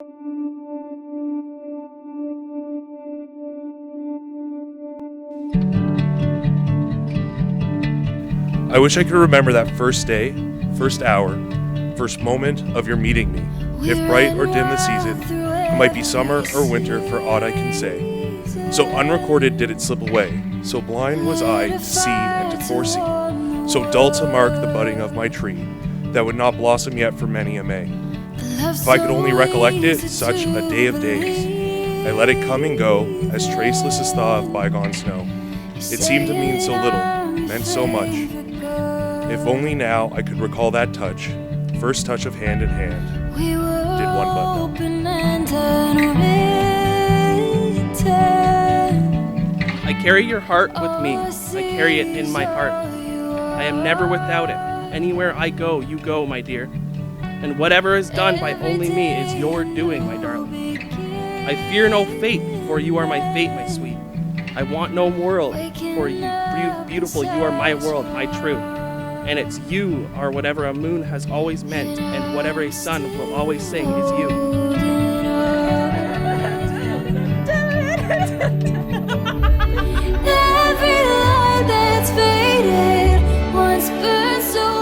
I wish I could remember that first day, first hour, first moment of your meeting me. If bright or dim the season, it might be summer or winter for aught I can say. So unrecorded did it slip away, so blind was I to see and to foresee, so dull to mark the budding of my tree, that would not blossom yet for many a May. If I could only recollect it, such a day of days, I let it come and go, as traceless as thaw of bygone snow. It seemed to mean so little, meant so much. If only now I could recall that touch, first touch of hand in hand, did one but know. I carry your heart with me, I carry it in my heart. I am never without it, anywhere I go, you go, my dear. And whatever is done by only me is your doing, my darling. I fear no fate, for you are my fate, my sweet. I want no world, for you, beautiful, you are my world, my true. And it's you are whatever a moon has always meant, and whatever a sun will always sing is you.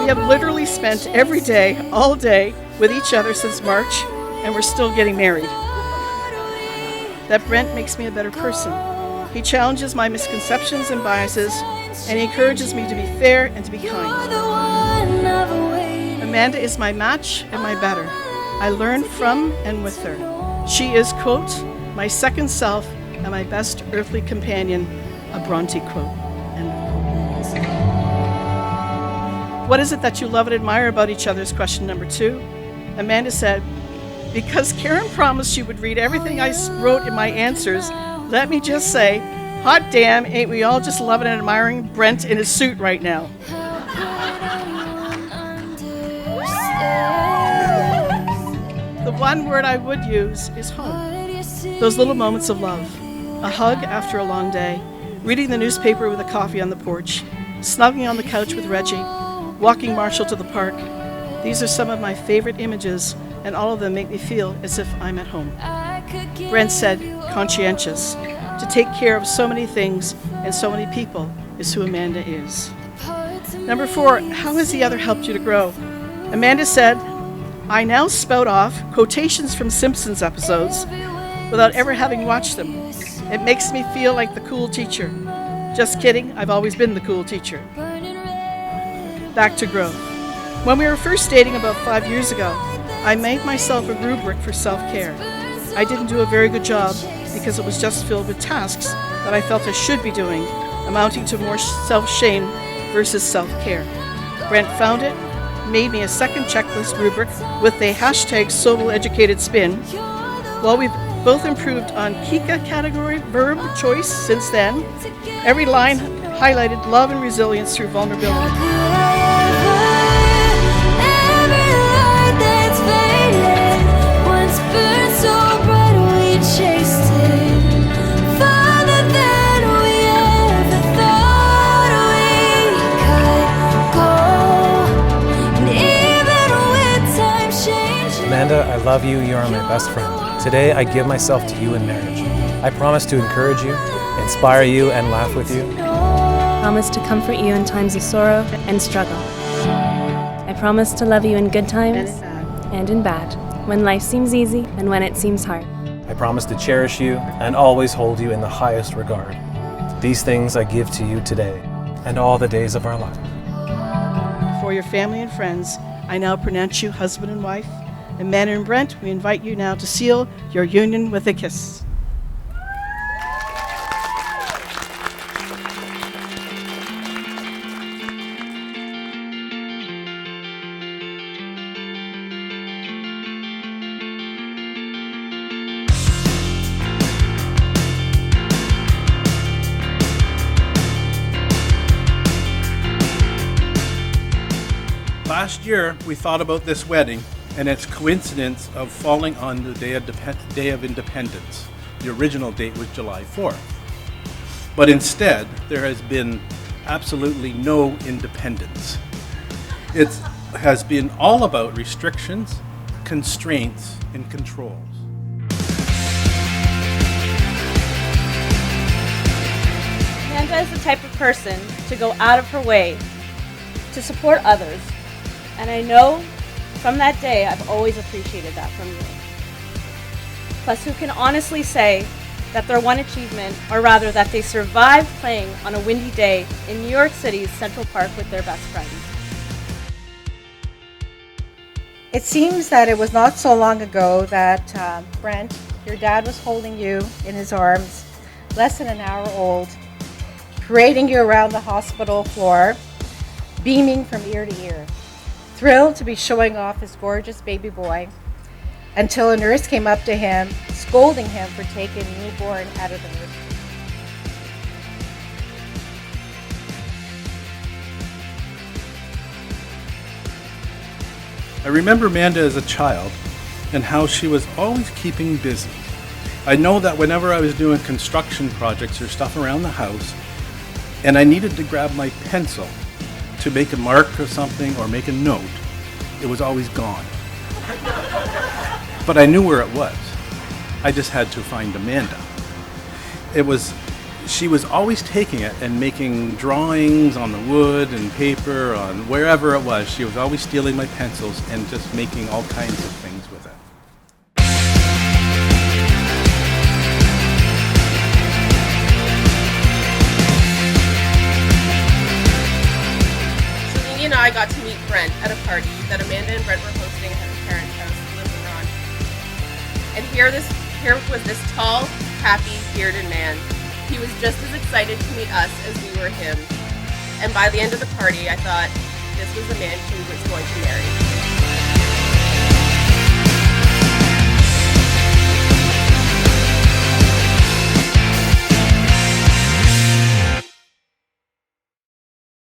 We have literally spent every day, all day, with each other since March, and we're still getting married. That Brent makes me a better person. He challenges my misconceptions and biases, and he encourages me to be fair and to be kind. Amanda is my match and my better. I learn from and with her. She is, quote, my second self and my best earthly companion, a Bronte quote. End quote. What is it that you love and admire about each other is question number 2. Amanda said, because Karen promised she would read everything I wrote in my answers, let me just say, hot damn, ain't we all just loving and admiring Brent in his suit right now. The one word I would use is home. Those little moments of love. A hug after a long day, reading the newspaper with a coffee on the porch, snuggling on the couch with Reggie, walking Marshall to the park. These are some of my favorite images, and all of them make me feel as if I'm at home. Brent said, conscientious. To take care of so many things and so many people is who Amanda is. Number 4, how has the other helped you to grow? Amanda said, I now spout off quotations from Simpsons episodes without ever having watched them. It makes me feel like the cool teacher. Just kidding, I've always been the cool teacher. Back to growth. When we were first dating about 5 years ago, I made myself a rubric for self-care. I didn't do a very good job because it was just filled with tasks that I felt I should be doing, amounting to more self-shame versus self-care. Brent found it, made me a second checklist rubric with a hashtag Sobel Educated Spin. While we've both improved on Kika category verb choice since then, every line highlighted love and resilience through vulnerability. Amanda, I love you. You are my best friend. Today, I give myself to you in marriage. I promise to encourage you, inspire you, and laugh with you. I promise to comfort you in times of sorrow and struggle. I promise to love you in good times and in bad, when life seems easy and when it seems hard. I promise to cherish you and always hold you in the highest regard. These things I give to you today and all the days of our life. For your family and friends, I now pronounce you husband and wife. Amanda and Brent, we invite you now to seal your union with a kiss. Last year, we thought about this wedding and its coincidence of falling on the Day of Independence. The original date was July 4th. But instead, there has been absolutely no independence. It has been all about restrictions, constraints, and controls. Amanda is the type of person to go out of her way to support others, and I know from that day I've always appreciated that from you. Plus, who can honestly say that their one achievement, or rather that they survived playing on a windy day in New York City's Central Park with their best friends? It seems that it was not so long ago that Brent, your dad, was holding you in his arms, less than an hour old, parading you around the hospital floor, beaming from ear to ear, thrilled to be showing off his gorgeous baby boy, until a nurse came up to him, scolding him for taking the newborn out of the nursery. I remember Amanda as a child and how she was always keeping busy. I know that whenever I was doing construction projects or stuff around the house and I needed to grab my pencil to make a mark or something or make a note, it was always gone. But I knew where it was. I just had to find Amanda. She was always taking it and making drawings on the wood and paper, on wherever it was. She was always stealing my pencils and just making all kinds of things with it. So Nini and I got to meet Brent at a party that Amanda and Brent were hosting at his parents' house in Livoron. And here was this tall, happy, bearded man. He was just as excited to meet us as we were him. And by the end of the party, I thought this was the man she was going to marry.